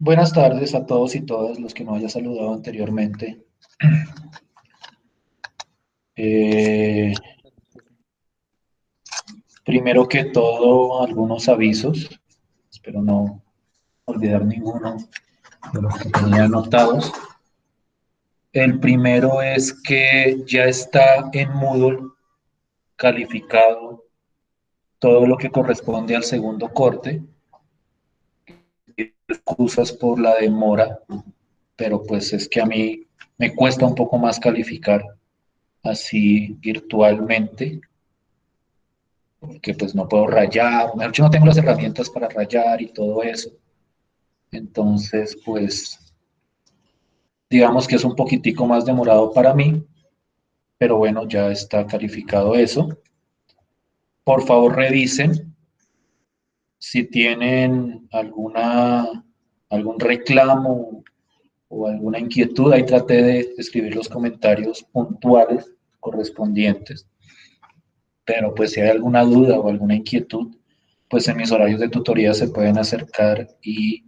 Buenas tardes a todos y todas los que no haya saludado anteriormente. Eh, Primero que todo, algunos avisos. Espero no olvidar ninguno de los que tenía anotados. El primero es que ya está en Moodle calificado todo lo que corresponde al segundo corte. Excusas por la demora, pero pues es que a mí me cuesta un poco más calificar así virtualmente, porque pues no puedo rayar, mejor dicho, no tengo las herramientas para rayar y todo eso. Entonces, pues, digamos que es un poquitico más demorado para mí, pero bueno, ya está calificado eso. Por favor, revisen si tienen algún reclamo o alguna inquietud. Ahí traté de escribir los comentarios puntuales correspondientes, pero pues si hay alguna duda o alguna inquietud, pues en mis horarios de tutoría se pueden acercar y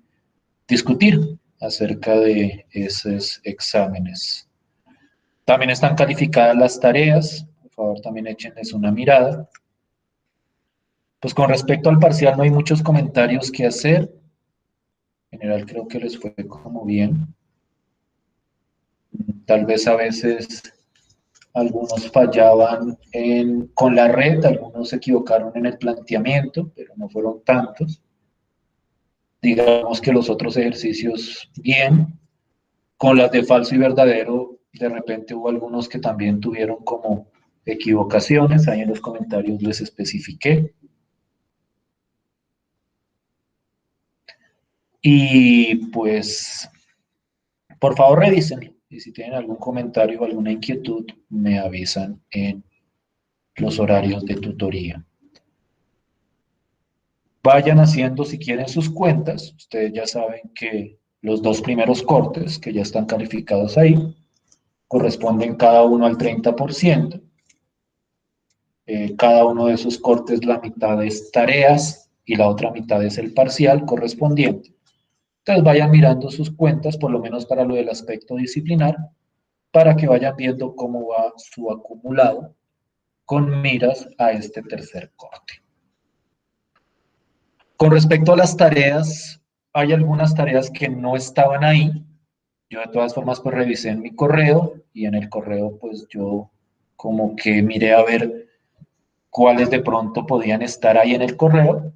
discutir acerca de esos exámenes. También están calificadas las tareas, por favor también échenles una mirada. Pues con respecto al parcial no hay muchos comentarios que hacer, en general creo que les fue como bien. Tal vez a veces algunos fallaban con la red, algunos se equivocaron en el planteamiento, pero no fueron tantos. Digamos que los otros ejercicios bien. Con las de falso y verdadero, de repente hubo algunos que también tuvieron como equivocaciones, ahí en los comentarios les especifiqué. Y pues, por favor revisen, y si tienen algún comentario o alguna inquietud, me avisan en los horarios de tutoría. Vayan haciendo si quieren sus cuentas, ustedes ya saben que los dos primeros cortes que ya están calificados ahí corresponden cada uno al 30%. Cada uno de esos cortes, la mitad es tareas y la otra mitad es el parcial correspondiente. Entonces vayan mirando sus cuentas, por lo menos para lo del aspecto disciplinar, para que vayan viendo cómo va su acumulado con miras a este tercer corte. Con respecto a las tareas, hay algunas tareas que no estaban ahí. Yo de todas formas pues revisé en mi correo y en el correo pues yo como que miré a ver cuáles de pronto podían estar ahí en el correo,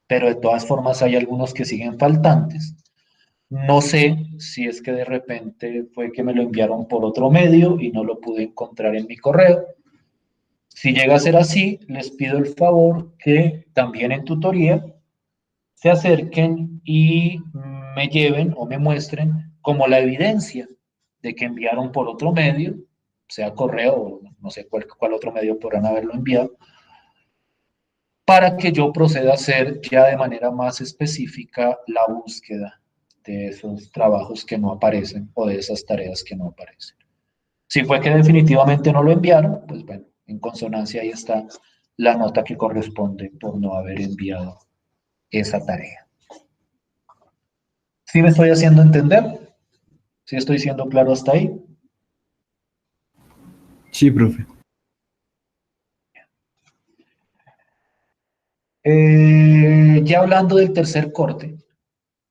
pero de todas formas hay algunos que siguen faltantes. No sé si es que de repente fue que me lo enviaron por otro medio y no lo pude encontrar en mi correo. Si llega a ser así, les pido el favor que también en tutoría se acerquen y me lleven o me muestren como la evidencia de que enviaron por otro medio, sea correo o no sé cuál otro medio podrán haberlo enviado, para que yo proceda a hacer ya de manera más específica la búsqueda de esos trabajos que no aparecen o de esas tareas que no aparecen. Si fue que definitivamente no lo enviaron, pues bueno, en consonancia ahí está la nota que corresponde por no haber enviado esa tarea. ¿Sí me estoy haciendo entender? ¿Sí estoy siendo claro hasta ahí? Sí, profe. Ya hablando del tercer corte,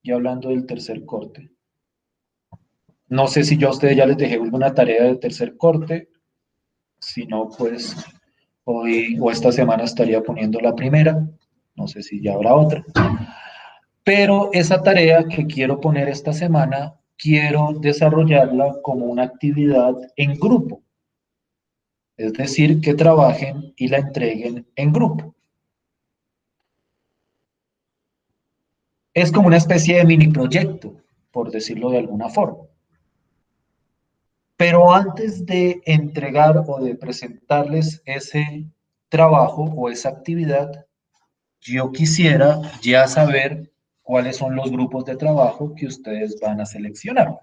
ya hablando del tercer corte, no sé si yo a ustedes ya les dejé alguna tarea del tercer corte. Si no, pues hoy o esta semana estaría poniendo la primera. No sé si ya habrá otra. Pero esa tarea que quiero poner esta semana, quiero desarrollarla como una actividad en grupo. Es decir, que trabajen y la entreguen en grupo. Es como una especie de mini proyecto, por decirlo de alguna forma. Pero antes de entregar o de presentarles ese trabajo o esa actividad, yo quisiera ya saber cuáles son los grupos de trabajo que ustedes van a seleccionar.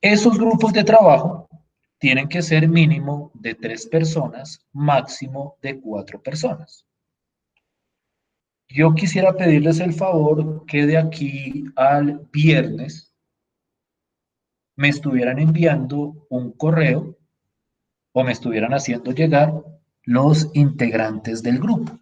Esos grupos de trabajo tienen que ser mínimo de 3 personas, máximo de 4 personas. yo quisiera pedirles el favor que de aquí al viernes me estuvieran enviando un correo o me estuvieran haciendo llegar los integrantes del grupo,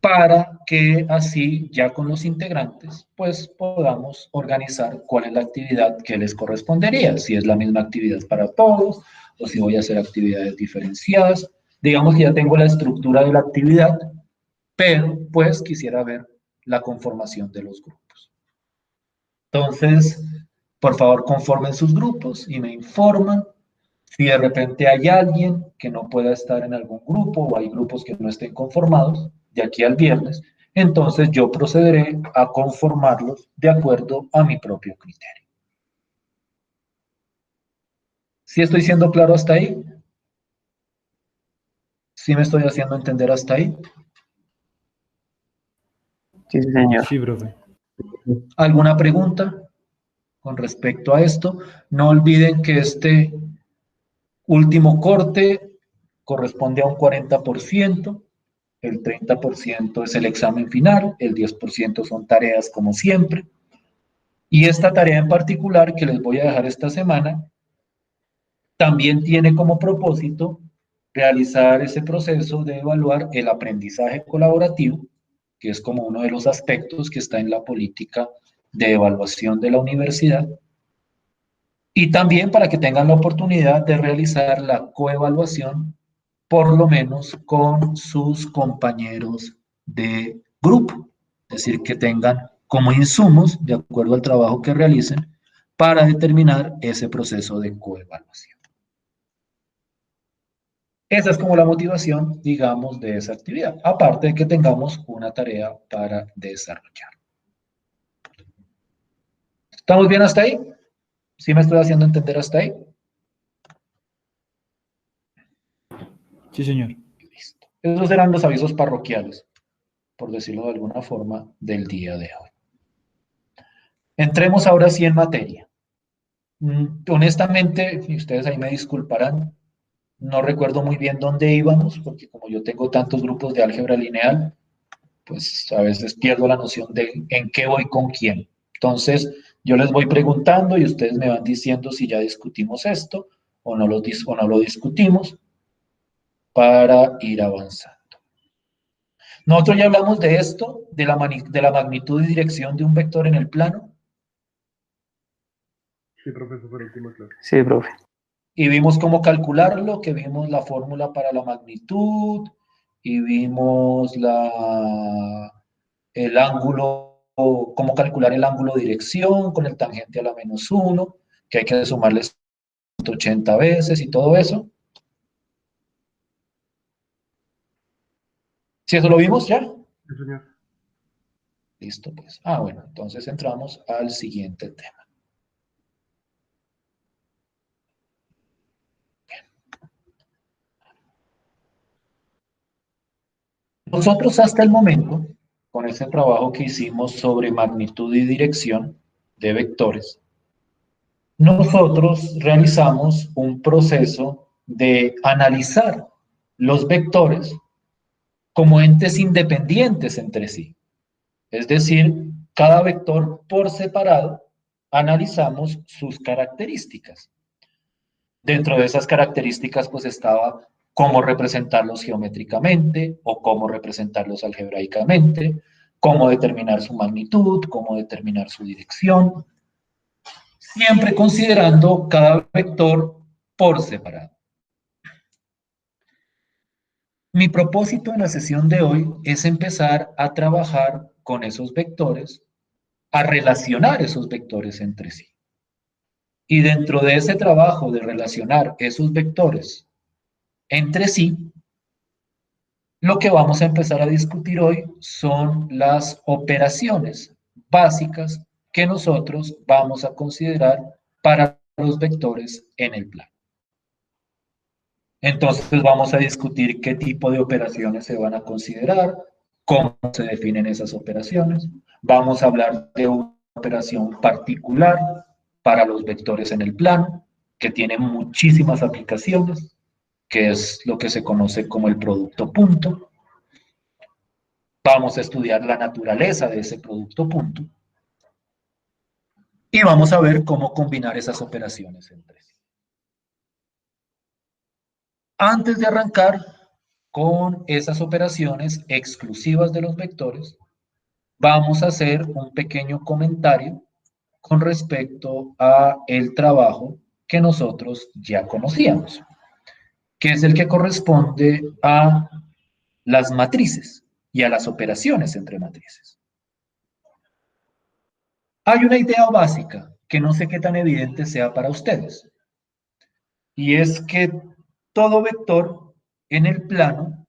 para que así ya con los integrantes pues podamos organizar cuál es la actividad que les correspondería, si es la misma actividad para todos o si voy a hacer actividades diferenciadas. Digamos que ya tengo la estructura de la actividad, pero pues quisiera ver la conformación de los grupos. Entonces, por favor, conformen sus grupos y me informan. Si de repente hay alguien que no pueda estar en algún grupo o hay grupos que no estén conformados de aquí al viernes, entonces yo procederé a conformarlos de acuerdo a mi propio criterio. ¿Sí estoy siendo claro hasta ahí? ¿Sí me estoy haciendo entender hasta ahí? Sí, señor. Sí, profe. ¿Alguna pregunta con respecto a esto? No olviden que este último corte corresponde a un 40%, el 30% es el examen final, el 10% son tareas como siempre. Y esta tarea en particular que les voy a dejar esta semana también tiene como propósito realizar ese proceso de evaluar el aprendizaje colaborativo, que es como uno de los aspectos que está en la política de evaluación de la universidad, y también para que tengan la oportunidad de realizar la coevaluación, por lo menos con sus compañeros de grupo, es decir, que tengan como insumos, de acuerdo al trabajo que realicen, para determinar ese proceso de coevaluación. Esa es como la motivación, digamos, de esa actividad, aparte de que tengamos una tarea para desarrollar. ¿Estamos bien hasta ahí? ¿Sí me estoy haciendo entender hasta ahí? Sí, señor. Listo. Esos eran los avisos parroquiales, por decirlo de alguna forma, del día de hoy. Entremos ahora sí en materia. Honestamente, y ustedes ahí me disculparán, no recuerdo muy bien dónde íbamos, porque como yo tengo tantos grupos de álgebra lineal, pues a veces pierdo la noción de en qué voy con quién. Entonces, yo les voy preguntando y ustedes me van diciendo si ya discutimos esto o no lo discutimos para ir avanzando. Nosotros ya hablamos de esto, de la magnitud y dirección de un vector en el plano. Sí, profesor, fue la última clase. Sí, profe. Y vimos cómo calcularlo, que vimos la fórmula para la magnitud y vimos el ángulo, cómo calcular el ángulo de dirección con el tangente a la -1, que hay que sumarle 180 veces y todo eso. ¿Sí eso lo vimos ya? Sí, señor. Listo, pues. Bueno, entonces entramos al siguiente tema. Nosotros hasta el momento, con ese trabajo que hicimos sobre magnitud y dirección de vectores, nosotros realizamos un proceso de analizar los vectores como entes independientes entre sí. Es decir, cada vector por separado analizamos sus características. Dentro de esas características pues estaba cómo representarlos geométricamente o cómo representarlos algebraicamente, cómo determinar su magnitud, cómo determinar su dirección, siempre considerando cada vector por separado. Mi propósito en la sesión de hoy es empezar a trabajar con esos vectores, a relacionar esos vectores entre sí. Y dentro de ese trabajo de relacionar esos vectores entre sí, lo que vamos a empezar a discutir hoy son las operaciones básicas que nosotros vamos a considerar para los vectores en el plano. Entonces vamos a discutir qué tipo de operaciones se van a considerar, cómo se definen esas operaciones. Vamos a hablar de una operación particular para los vectores en el plano, que tiene muchísimas aplicaciones, que es lo que se conoce como el producto punto. Vamos a estudiar la naturaleza de ese producto punto. Y vamos a ver cómo combinar esas operaciones entre sí. Antes de arrancar con esas operaciones exclusivas de los vectores, vamos a hacer un pequeño comentario con respecto a el trabajo que nosotros ya conocíamos, que es el que corresponde a las matrices y a las operaciones entre matrices. Hay una idea básica que no sé qué tan evidente sea para ustedes, y es que todo vector en el plano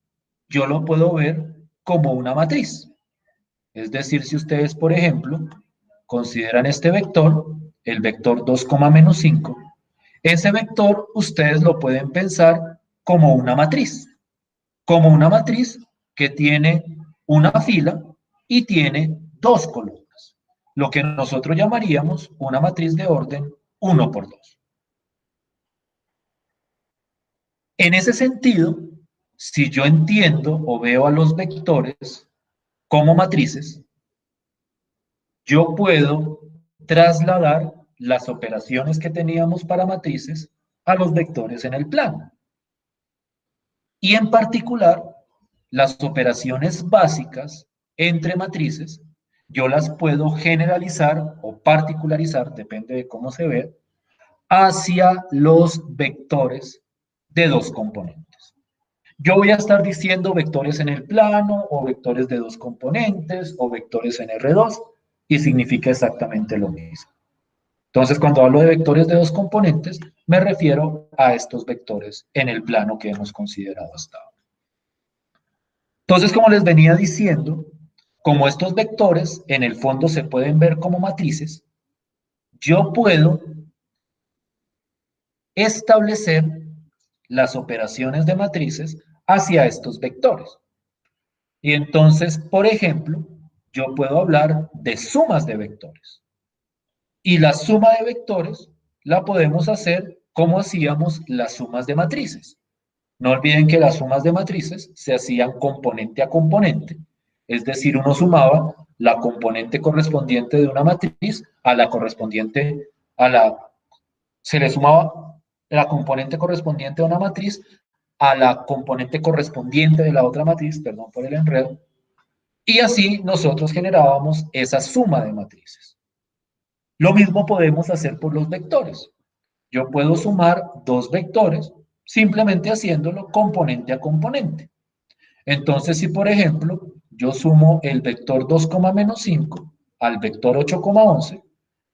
yo lo puedo ver como una matriz. Es decir, si ustedes, por ejemplo, consideran este vector, el vector 2, menos 5, ese vector ustedes lo pueden pensar como una matriz que tiene una fila y tiene dos columnas, lo que nosotros llamaríamos una matriz de orden 1 por 2. En ese sentido, si yo entiendo o veo a los vectores como matrices, yo puedo trasladar las operaciones que teníamos para matrices a los vectores en el plano. Y en particular, las operaciones básicas entre matrices, yo las puedo generalizar o particularizar, depende de cómo se ve, hacia los vectores de dos componentes. Yo voy a estar diciendo vectores en el plano, o vectores de dos componentes, o vectores en R2, y significa exactamente lo mismo. Entonces, cuando hablo de vectores de dos componentes, me refiero a estos vectores en el plano que hemos considerado hasta ahora. Entonces, como les venía diciendo, como estos vectores en el fondo se pueden ver como matrices, yo puedo establecer las operaciones de matrices hacia estos vectores. Y entonces, por ejemplo, yo puedo hablar de sumas de vectores. Y la suma de vectores la podemos hacer como hacíamos las sumas de matrices. No olviden que las sumas de matrices se hacían componente a componente, es decir, uno sumaba la componente correspondiente de una matriz a la correspondiente se le sumaba la componente correspondiente de una matriz a la componente correspondiente de la otra matriz, perdón por el enredo, y así nosotros generábamos esa suma de matrices. Lo mismo podemos hacer por los vectores. Yo puedo sumar dos vectores simplemente haciéndolo componente a componente. Entonces, si por ejemplo yo sumo el vector 2, menos 5 al vector 8,11,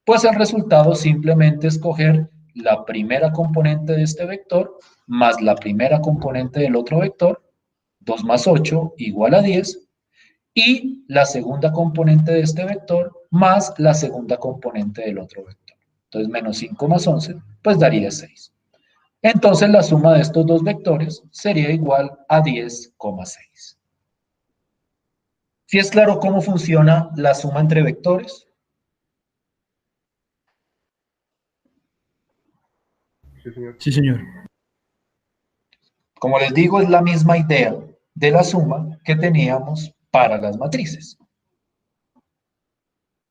pues el resultado simplemente es coger la primera componente de este vector más la primera componente del otro vector, 2 más 8 igual a 10, y la segunda componente de este vector más la segunda componente del otro vector. Entonces, menos 5 más 11, pues daría 6. Entonces, la suma de estos dos vectores sería igual a 10,6. ¿Sí es claro cómo funciona la suma entre vectores? Sí, señor. Sí, señor. Como les digo, es la misma idea de la suma que teníamos para las matrices.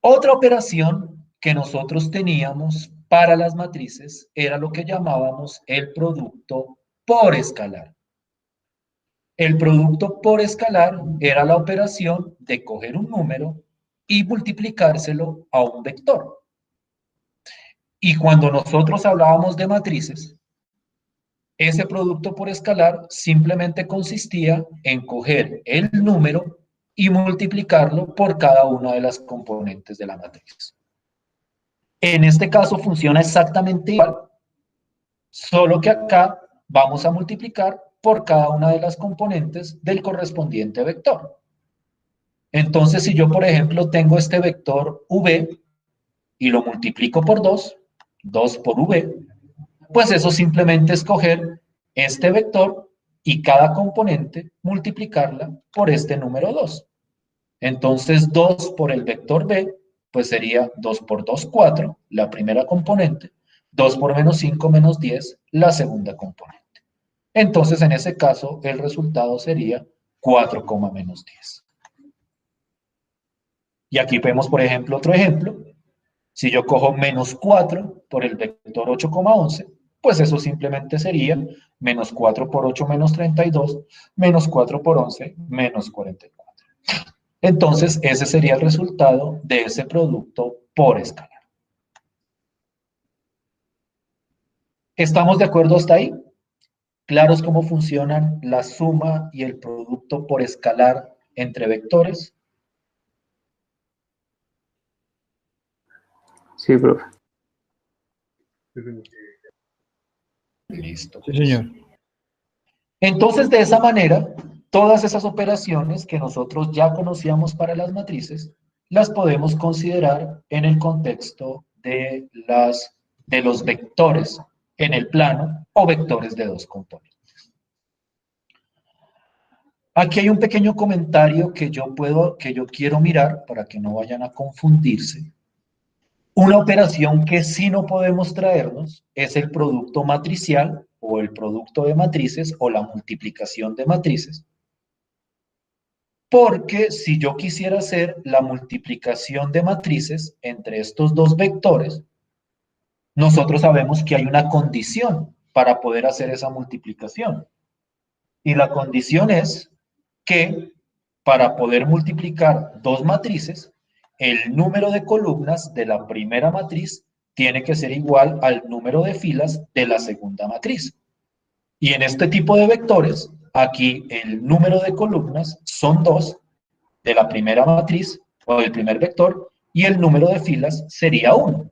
Otra operación que nosotros teníamos para las matrices era lo que llamábamos el producto por escalar. El producto por escalar era la operación de coger un número y multiplicárselo a un vector. Y cuando nosotros hablábamos de matrices, ese producto por escalar simplemente consistía en coger el número y multiplicarlo por cada una de las componentes de la matriz. En este caso funciona exactamente igual, solo que acá vamos a multiplicar por cada una de las componentes del correspondiente vector. Entonces, si yo, por ejemplo, tengo este vector v y lo multiplico por 2, 2 por v, pues eso simplemente es coger este vector y cada componente multiplicarla por este número 2. Entonces, 2 por el vector b, pues sería 2 por 2, 4, la primera componente, 2 por menos 5, menos 10, la segunda componente. Entonces, en ese caso, el resultado sería 4, menos 10. Y aquí vemos, por ejemplo, otro ejemplo. Si yo cojo menos 4 por el vector 8,11, pues eso simplemente sería menos 4 por 8 menos 32, menos 4 por 11 menos 44. Entonces, ese sería el resultado de ese producto por escalar. ¿Estamos de acuerdo hasta ahí? ¿Claros cómo funcionan la suma y el producto por escalar entre vectores? Sí, profe. Sí, señor. Listo. Sí, señor. Entonces, de esa manera, todas esas operaciones que nosotros ya conocíamos para las matrices, las podemos considerar en el contexto de los vectores en el plano o vectores de dos componentes. Aquí hay un pequeño comentario que yo quiero mirar para que no vayan a confundirse. Una operación que sí no podemos traernos es el producto matricial o el producto de matrices o la multiplicación de matrices. Porque si yo quisiera hacer la multiplicación de matrices entre estos dos vectores, nosotros sabemos que hay una condición para poder hacer esa multiplicación. Y la condición es que para poder multiplicar dos matrices, el número de columnas de la primera matriz tiene que ser igual al número de filas de la segunda matriz. Y en este tipo de vectores, aquí el número de columnas son 2 de la primera matriz o del primer vector y el número de filas sería 1.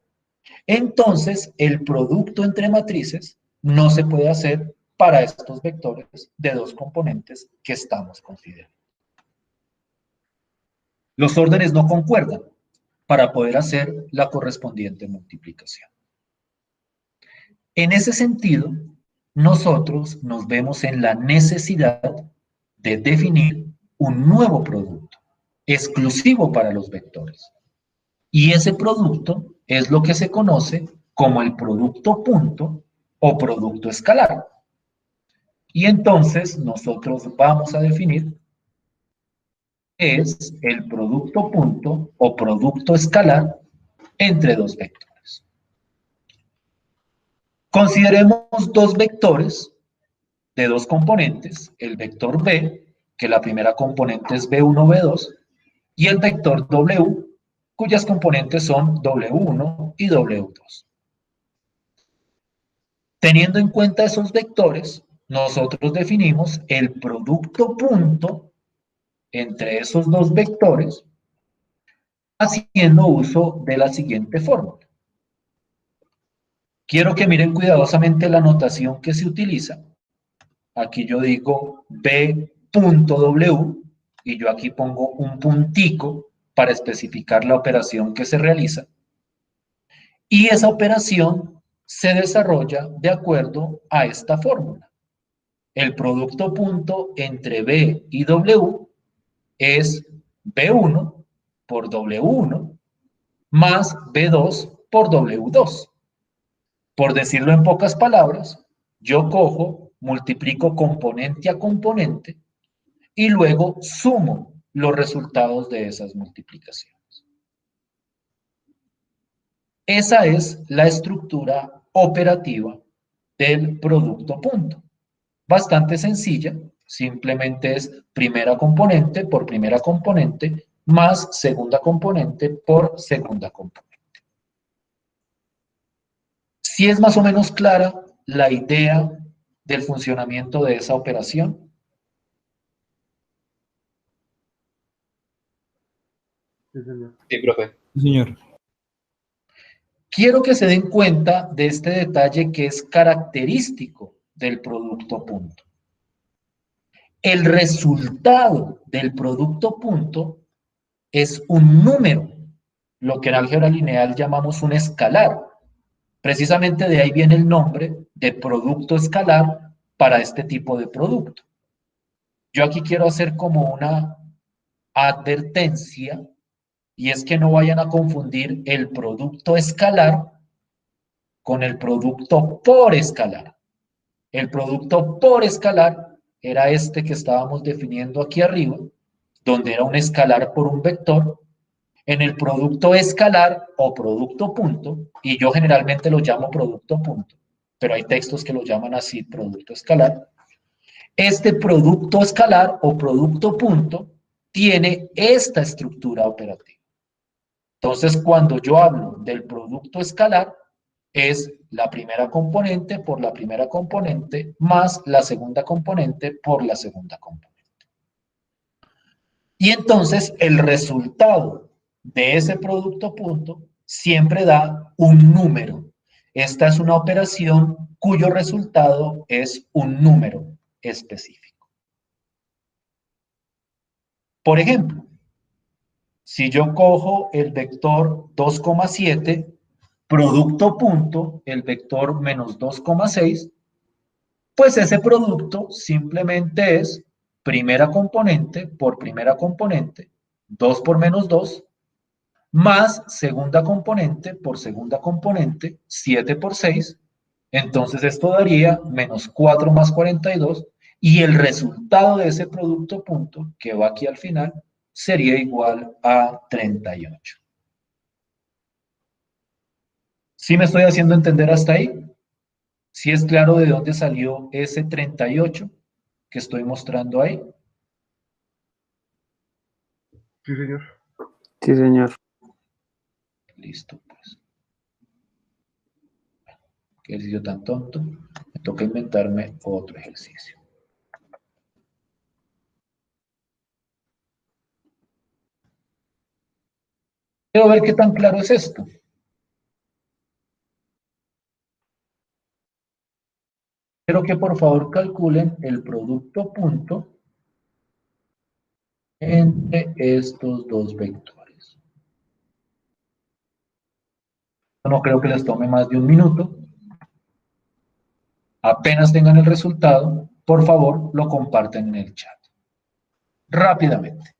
Entonces, el producto entre matrices no se puede hacer para estos vectores de dos componentes que estamos considerando. Los órdenes no concuerdan para poder hacer la correspondiente multiplicación. En ese sentido, nosotros nos vemos en la necesidad de definir un nuevo producto exclusivo para los vectores. Y ese producto es lo que se conoce como el producto punto o producto escalar. Y entonces nosotros vamos a definir qué es el producto punto o producto escalar entre dos vectores. Consideremos dos vectores de dos componentes, el vector B, que la primera componente es B1, B2, y el vector W, cuyas componentes son W1 y W2. Teniendo en cuenta esos vectores, nosotros definimos el producto punto entre esos dos vectores haciendo uso de la siguiente fórmula. Quiero que miren cuidadosamente la notación que se utiliza. Aquí yo digo B.W y yo aquí pongo un puntico para especificar la operación que se realiza. Y esa operación se desarrolla de acuerdo a esta fórmula. El producto punto entre B y W es B1 por W1 más B2 por W2. Por decirlo en pocas palabras, yo cojo, multiplico componente a componente y luego sumo los resultados de esas multiplicaciones. Esa es la estructura operativa del producto punto. Bastante sencilla, simplemente es primera componente por primera componente más segunda componente por segunda componente. ¿Sí es más o menos clara la idea del funcionamiento de esa operación? Sí, señor. Sí, profe. Sí, señor. Quiero que se den cuenta de este detalle que es característico del producto punto. El resultado del producto punto es un número, lo que en álgebra lineal llamamos un escalar. Precisamente de ahí viene el nombre de producto escalar para este tipo de producto. Yo aquí quiero hacer como una advertencia y es que no vayan a confundir el producto escalar con el producto por escalar. El producto por escalar era este que estábamos definiendo aquí arriba, donde era un escalar por un vector, En el producto escalar o producto punto, y yo generalmente lo llamo producto punto, pero hay textos que lo llaman así, producto escalar. Este producto escalar o producto punto tiene esta estructura operativa. Entonces, cuando yo hablo del producto escalar, es la primera componente por la primera componente más la segunda componente por la segunda componente. Y entonces el resultado de ese producto punto siempre da un número. Esta es una operación cuyo resultado es un número específico. Por ejemplo, si yo cojo el vector 2,7, producto punto, el vector menos 2,6, pues ese producto simplemente es primera componente por primera componente, 2 por menos 2, más segunda componente por segunda componente, 7 por 6. Entonces esto daría menos 4 más 42, y el resultado de ese producto punto, que va aquí al final, sería igual a 38. ¿Sí me estoy haciendo entender hasta ahí? ¿Sí es claro de dónde salió ese 38 que estoy mostrando ahí? Sí, señor. Sí, señor. Listo, pues. Qué ejercicio tan tonto. Me toca inventarme otro ejercicio. Quiero ver qué tan claro es esto. Quiero que por favor calculen el producto punto entre estos dos vectores. No creo que les tome más de un minuto. Apenas tengan el resultado, por favor, lo comparten en el chat. Rápidamente.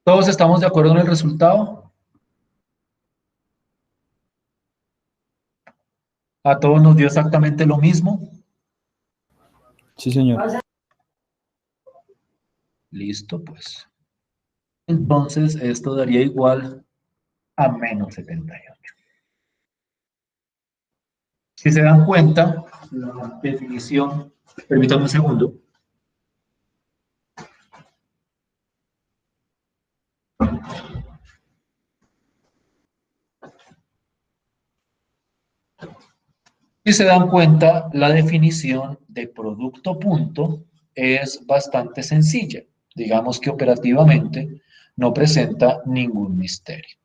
¿Todos estamos de acuerdo en el resultado? ¿A todos nos dio exactamente lo mismo? Sí, señor. Listo, pues. Entonces, esto daría igual a menos 78. Si se dan cuenta, la definición, permítanme un segundo. Si se dan cuenta, la definición de producto punto es bastante sencilla. Digamos que operativamente no presenta ningún misterio.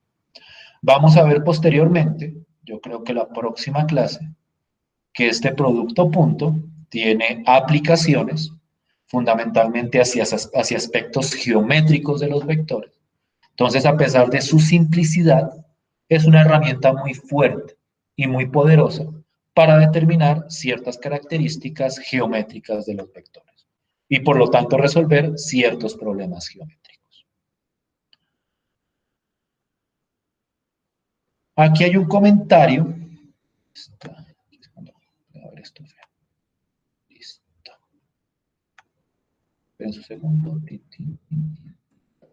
Vamos a ver posteriormente, yo creo que la próxima clase, que este producto punto tiene aplicaciones fundamentalmente hacia aspectos geométricos de los vectores. Entonces, a pesar de su simplicidad, es una herramienta muy fuerte y muy poderosa para determinar ciertas características geométricas de los vectores y por lo tanto resolver ciertos problemas geométricos. Aquí hay un comentario. A ver esto. Listo. Esperen un segundo.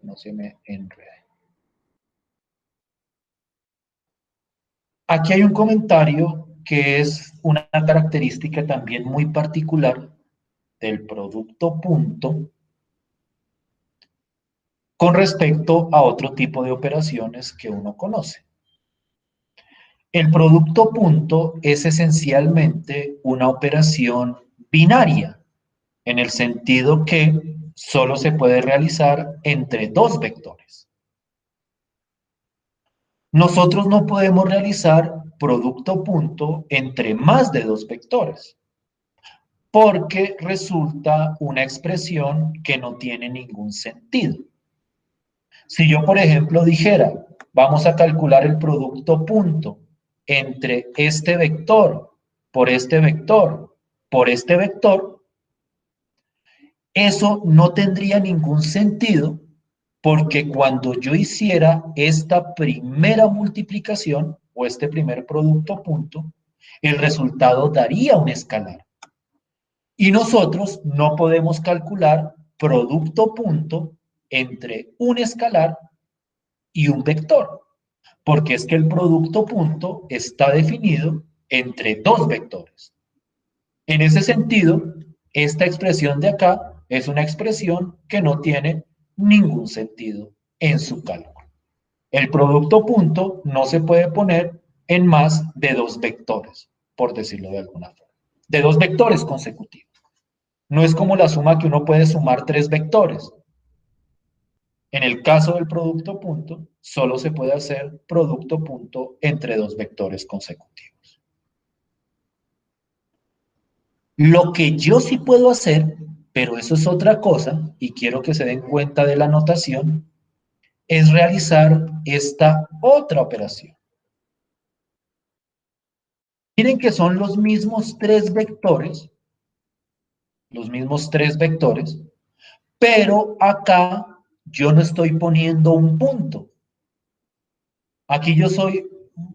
No se me enrede. Aquí hay un comentario que es una característica también muy particular del producto punto con respecto a otro tipo de operaciones que uno conoce. El producto punto es esencialmente una operación binaria, en el sentido que solo se puede realizar entre dos vectores. nosotros no podemos realizar producto punto entre más de dos vectores, porque resulta una expresión que no tiene ningún sentido. Si yo, por ejemplo, dijera, vamos a calcular el producto punto entre este vector, por este vector, por este vector, eso no tendría ningún sentido porque cuando yo hiciera esta primera multiplicación o este primer producto punto, el resultado daría un escalar. Y nosotros no podemos calcular producto punto entre un escalar y un vector, porque es que el producto punto está definido entre dos vectores. En ese sentido, esta expresión de acá es una expresión que no tiene ningún sentido en su cálculo. El producto punto no se puede poner en más de dos vectores, por decirlo de alguna forma, de dos vectores consecutivos. No es como la suma que uno puede sumar tres vectores. En el caso del producto punto, solo se puede hacer producto punto entre dos vectores consecutivos. Lo que yo sí puedo hacer, pero eso es otra cosa, y quiero que se den cuenta de la notación, es realizar esta otra operación. Miren que son los mismos tres vectores, pero acá yo no estoy poniendo un punto. Aquí yo soy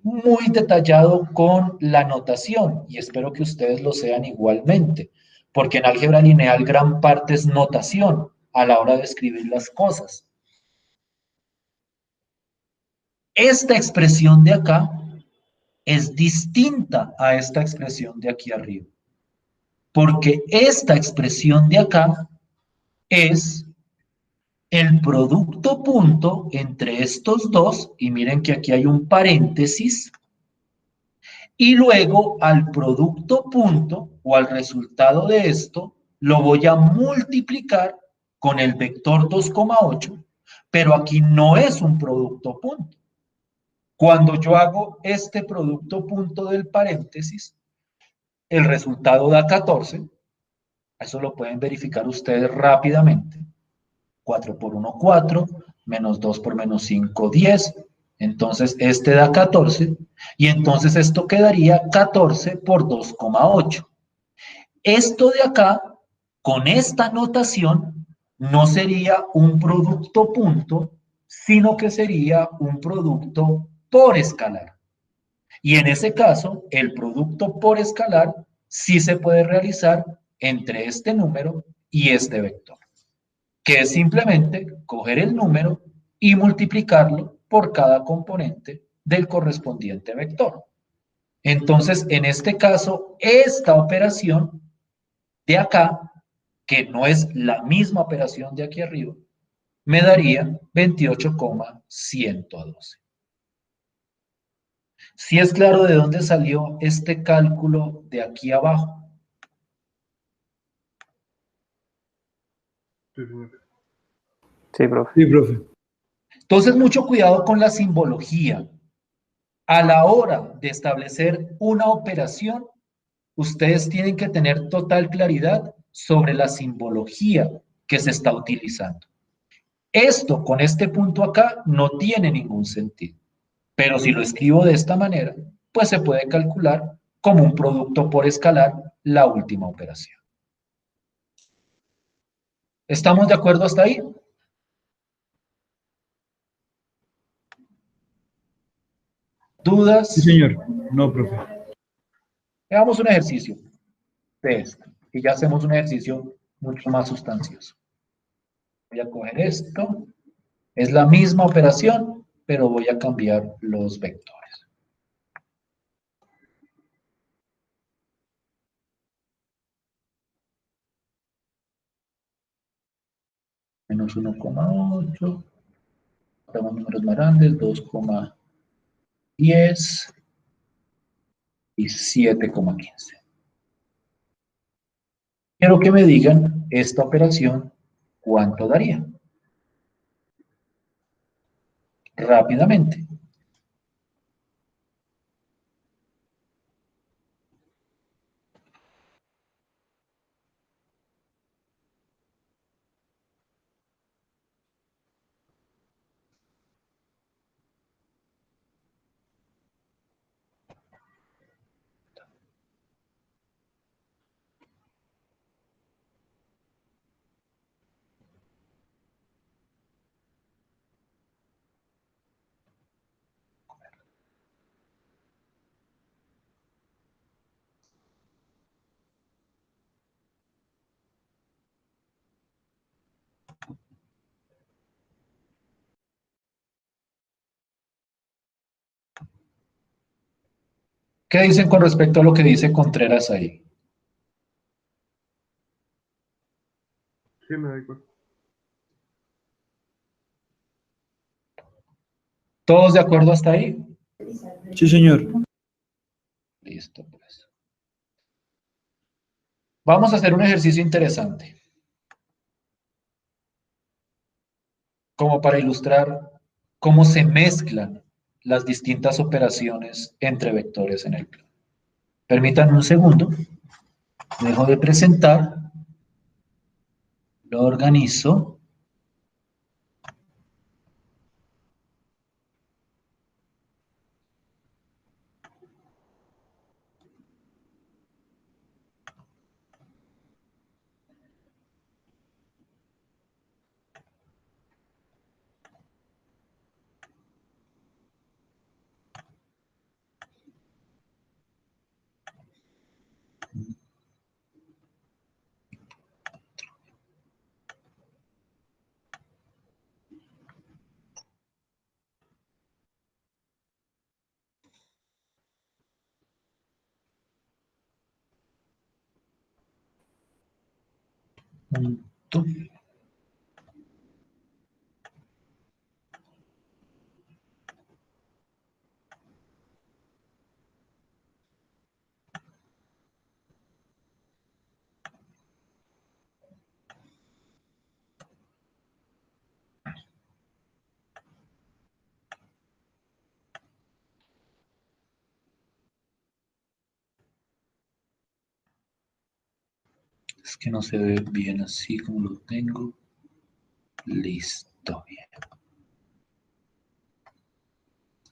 muy detallado con la notación y espero que ustedes lo sean igualmente, porque en álgebra lineal gran parte es notación a la hora de escribir las cosas. Esta expresión de acá es distinta a esta expresión de aquí arriba, porque esta expresión de acá es el producto punto entre estos dos, y miren que aquí hay un paréntesis, y luego al producto punto o al resultado de esto lo voy a multiplicar con el vector 2,8, pero aquí no es un producto punto. Cuando yo hago este producto punto del paréntesis, el resultado da 14, eso lo pueden verificar ustedes rápidamente. 4 por 1, 4, menos 2 por menos 5, 10. Entonces, este da 14, y entonces esto quedaría 14 por 2,8. Esto de acá, con esta notación, no sería un producto punto, sino que sería un producto por escalar. Y en ese caso, el producto por escalar sí se puede realizar entre este número y este vector, que es simplemente coger el número y multiplicarlo por cada componente del correspondiente vector. Entonces, en este caso, esta operación de acá, que no es la misma operación de aquí arriba, me daría 28,112. ¿Sí es claro de dónde salió este cálculo de aquí abajo? Sí, señor. Sí, profe. Sí, profe. Entonces, mucho cuidado con la simbología. A la hora de establecer una operación, ustedes tienen que tener total claridad sobre la simbología que se está utilizando. Esto con este punto acá no tiene ningún sentido, pero si lo escribo de esta manera, pues se puede calcular como un producto por escalar la última operación. ¿Estamos de acuerdo hasta ahí? ¿Dudas? Sí, señor. No, profe. Hagamos un ejercicio de esto y ya hacemos un ejercicio mucho más sustancioso. Voy a coger esto. Es la misma operación, pero voy a cambiar los vectores. Menos 1,8. Hagamos números más grandes. 2,10 y 7,15. Quiero que me digan esta operación, ¿cuánto daría? Rápidamente. ¿Qué dicen con respecto a lo que dice Contreras ahí? Sí, me da igual. ¿Todos de acuerdo hasta ahí? Sí, señor. Listo, pues. Vamos a hacer un ejercicio interesante, como para ilustrar cómo se mezclan las distintas operaciones entre vectores en el plano. Permítanme un segundo, dejo de presentar, lo organizo. Punto. Es que no se ve bien así como lo tengo. Listo, bien.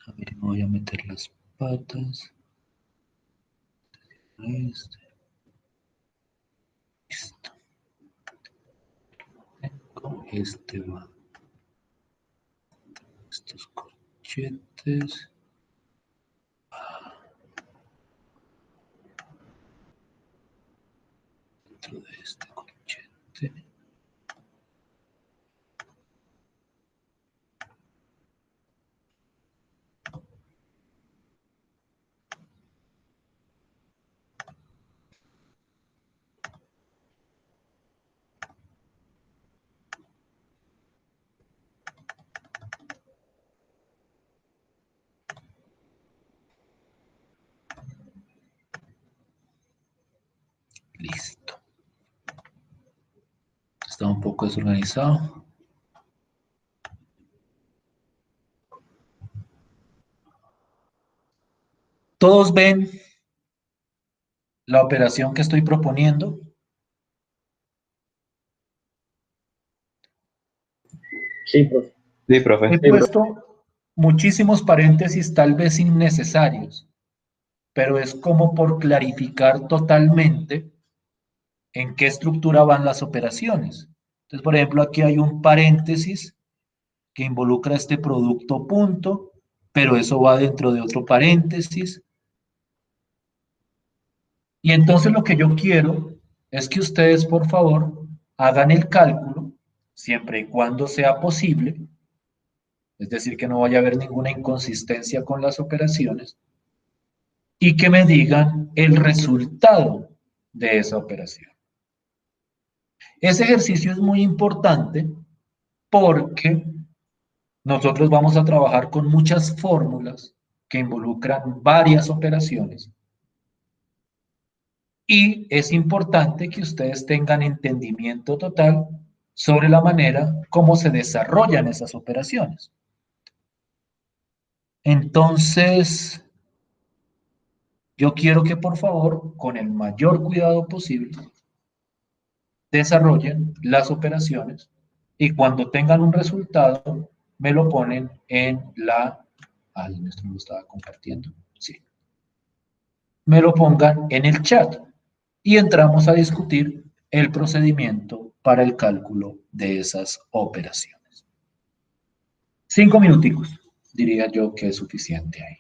A ver, me voy a meter las patas. Este, listo. Este va. Estos corchetes. Dentro de este corchete. Listo. Está un poco desorganizado. Todos ven la operación que estoy proponiendo. Sí, profe. Sí, profe. He puesto muchísimos paréntesis, tal vez innecesarios, pero es como por clarificar totalmente en qué estructura van las operaciones. Entonces, por ejemplo, aquí hay un paréntesis que involucra este producto punto, pero eso va dentro de otro paréntesis. Y entonces lo que yo quiero es que ustedes, por favor, hagan el cálculo, siempre y cuando sea posible, es decir, que no vaya a haber ninguna inconsistencia con las operaciones, y que me digan el resultado de esa operación. Ese ejercicio es muy importante porque nosotros vamos a trabajar con muchas fórmulas que involucran varias operaciones y es importante que ustedes tengan entendimiento total sobre la manera como se desarrollan esas operaciones. Entonces, yo quiero que por favor, con el mayor cuidado posible, desarrollen las operaciones y cuando tengan un resultado, me lo ponen en la... Ay, esto me lo estaba compartiendo. Sí. Me lo pongan en el chat y entramos a discutir el procedimiento para el cálculo de esas operaciones. 5 minuticos, diría yo que es suficiente ahí.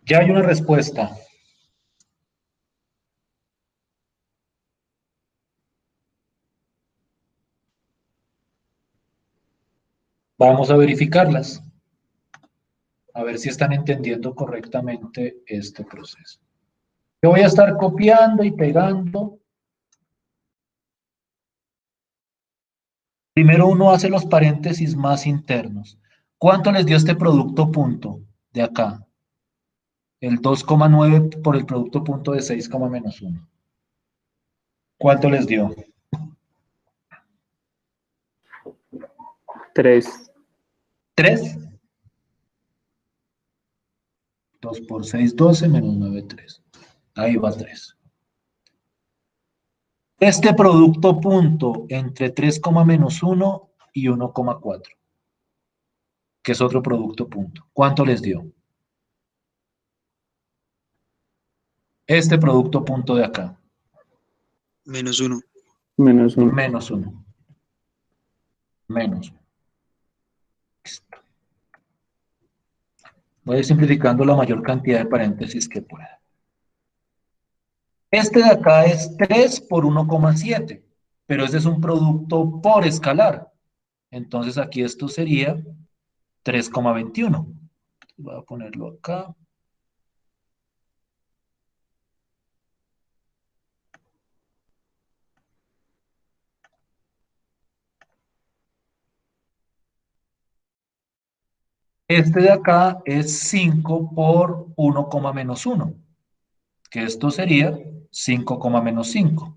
Ya hay una respuesta. Vamos a verificarlas. A ver si están entendiendo correctamente este proceso. Yo voy a estar copiando y pegando. Primero uno hace los paréntesis más internos. ¿Cuánto les dio este producto punto de acá? El 2,9 por el producto punto de 6, menos 1. ¿Cuánto les dio? 3. 3. 2 por 6, 12, menos 9, 3. Ahí va 3. Este producto punto entre 3, menos 1 y 1,4, que es otro producto punto. ¿Cuánto les dio? Este producto punto de acá. Menos 1. Menos 1. Menos 1. Menos 1. Listo. Voy a ir simplificando la mayor cantidad de paréntesis que pueda. Este de acá es 3 por 1,7, pero este es un producto por escalar. Entonces aquí esto sería 3,21. Voy a ponerlo acá. Este de acá es 5 por 1, menos 1, que esto sería 5, menos 5.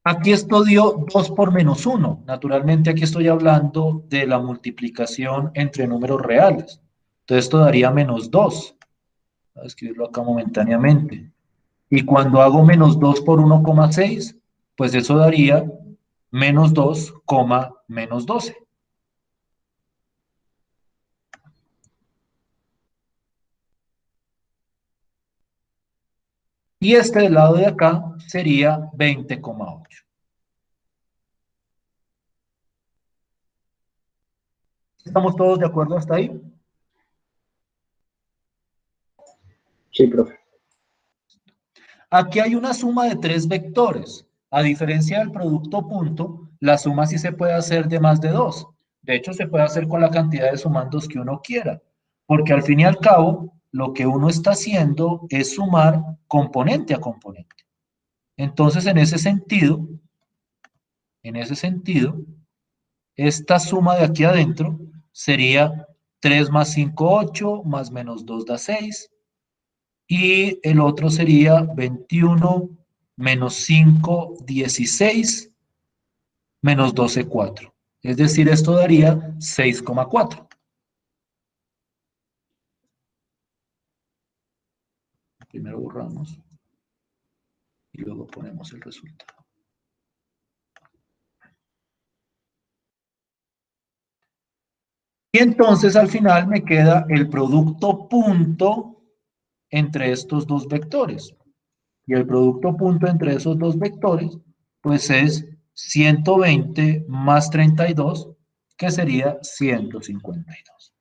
Aquí esto dio 2 por menos 1. Naturalmente aquí estoy hablando de la multiplicación entre números reales. Entonces esto daría menos 2. Voy a escribirlo acá momentáneamente. Y cuando hago menos 2 por 1,6, pues eso daría menos 2, menos 12. Y este del lado de acá sería 20,8. ¿Estamos todos de acuerdo hasta ahí? Sí, profe. Aquí hay una suma de 3 vectores. A diferencia del producto punto, la suma sí se puede hacer de más de 2. De hecho, se puede hacer con la cantidad de sumandos que uno quiera. Porque al fin y al cabo, lo que uno está haciendo es sumar componente a componente. Entonces, en ese sentido, esta suma de aquí adentro sería 3 más 5, 8, más menos 2 da 6. Y el otro sería 21 menos 5, 16, menos 12, 4. Es decir, esto daría 6,4. Primero borramos y luego ponemos el resultado. Y entonces al final me queda el producto punto entre estos dos vectores. Y el producto punto entre esos dos vectores, pues es 120 más 32, que sería 152.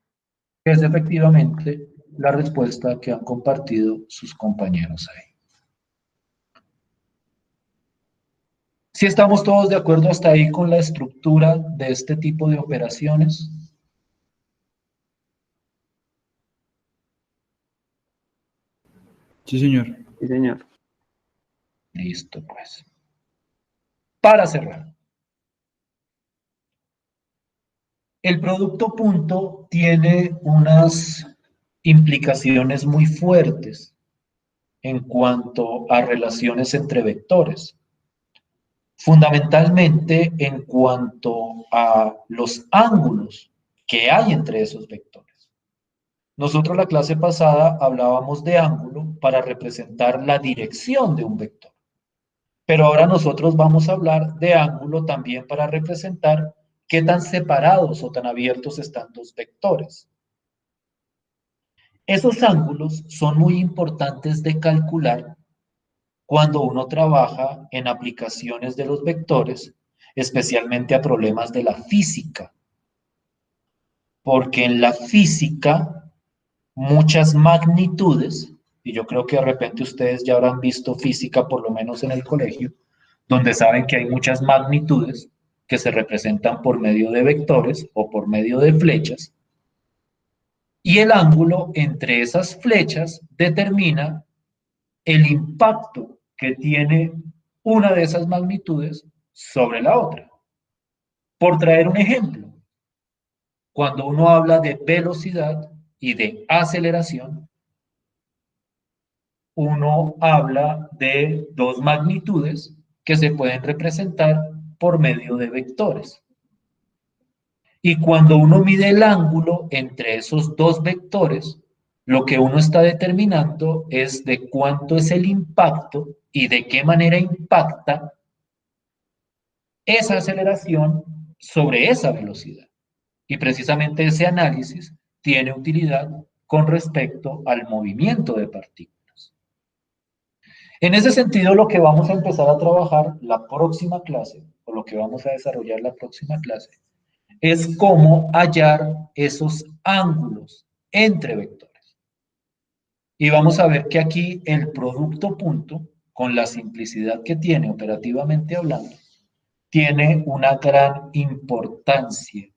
Que es efectivamente la respuesta que han compartido sus compañeros ahí. ¿Sí estamos todos de acuerdo hasta ahí con la estructura de este tipo de operaciones? Sí, señor. Sí, señor. Listo, pues. Para cerrar. El producto punto tiene unas implicaciones muy fuertes en cuanto a relaciones entre vectores. Fundamentalmente en cuanto a los ángulos que hay entre esos vectores. Nosotros la clase pasada hablábamos de ángulo para representar la dirección de un vector. Pero ahora nosotros vamos a hablar de ángulo también para representar qué tan separados o tan abiertos están dos vectores. Esos ángulos son muy importantes de calcular cuando uno trabaja en aplicaciones de los vectores, especialmente a problemas de la física, porque en la física muchas magnitudes, y yo creo que de repente ustedes ya habrán visto física por lo menos en el colegio, donde saben que hay muchas magnitudes que se representan por medio de vectores o por medio de flechas, y el ángulo entre esas flechas determina el impacto que tiene una de esas magnitudes sobre la otra. Por traer un ejemplo, cuando uno habla de velocidad y de aceleración, uno habla de dos magnitudes que se pueden representar por medio de vectores. Y cuando uno mide el ángulo entre esos dos vectores, lo que uno está determinando es de cuánto es el impacto y de qué manera impacta esa aceleración sobre esa velocidad. Y precisamente ese análisis tiene utilidad con respecto al movimiento de partículas. En ese sentido, lo que vamos a empezar a trabajar la próxima clase, o lo que vamos a desarrollar la próxima clase, es cómo hallar esos ángulos entre vectores. Y vamos a ver que aquí el producto punto, con la simplicidad que tiene operativamente hablando, tiene una gran importancia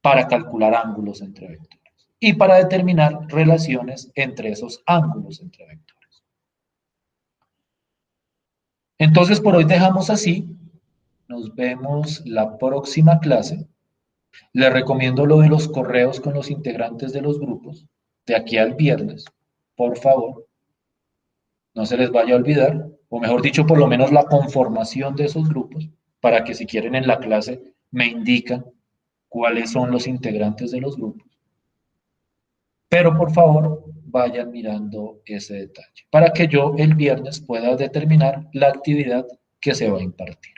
para calcular ángulos entre vectores y para determinar relaciones entre esos ángulos entre vectores. Entonces, por hoy dejamos así. Nos vemos la próxima clase. Les recomiendo lo de los correos con los integrantes de los grupos, de aquí al viernes. Por favor, no se les vaya a olvidar, o mejor dicho, por lo menos la conformación de esos grupos, para que si quieren en la clase me indican cuáles son los integrantes de los grupos. Pero por favor, vayan mirando ese detalle, para que yo el viernes pueda determinar la actividad que se va a impartir.